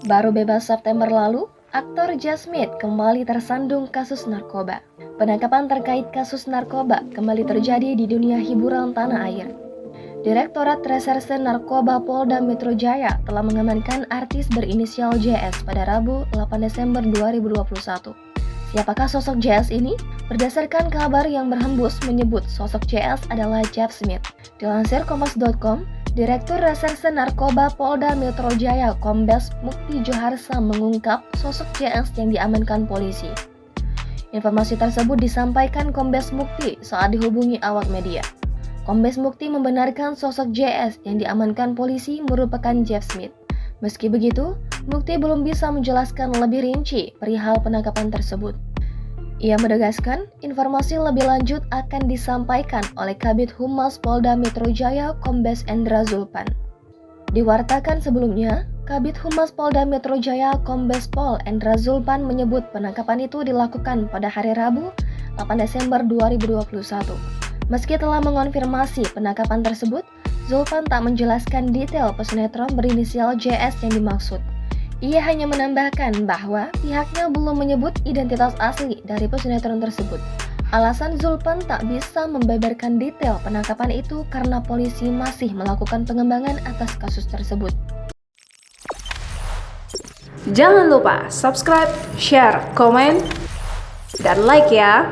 Baru bebas September lalu, aktor Jazz Smith kembali tersandung kasus narkoba. Penangkapan terkait kasus narkoba kembali terjadi di dunia hiburan tanah air. Direktorat Reserse Narkoba Polda Metro Jaya telah mengamankan artis berinisial JS pada Rabu 8 Desember 2021. Siapakah sosok JS ini? Berdasarkan kabar yang berhembus menyebut sosok JS adalah Jeff Smith. Dilansir Kompas.com, Direktur Reserse Narkoba Polda Metro Jaya Kombes Mukti Joharsa mengungkap sosok JS yang diamankan polisi. Informasi tersebut disampaikan Kombes Mukti saat dihubungi awak media. Kombes Mukti membenarkan sosok JS yang diamankan polisi merupakan Jeff Smith. Meski begitu, Mukti belum bisa menjelaskan lebih rinci perihal penangkapan tersebut. Ia menegaskan informasi lebih lanjut akan disampaikan oleh Kabid Humas Polda Metro Jaya Kombes Endra Zulpan. Diwartakan sebelumnya, Kabid Humas Polda Metro Jaya Kombes Pol Endra Zulpan menyebut penangkapan itu dilakukan pada hari Rabu 8 Desember 2021. Meski telah mengonfirmasi penangkapan tersebut, Zulpan tak menjelaskan detail pesinetron berinisial JS yang dimaksud. Ia hanya menambahkan bahwa pihaknya belum menyebut identitas asli dari pesinetron tersebut. Alasan Zulpan tak bisa membeberkan detail penangkapan itu karena polisi masih melakukan pengembangan atas kasus tersebut. Jangan lupa subscribe, share, komen, dan like ya!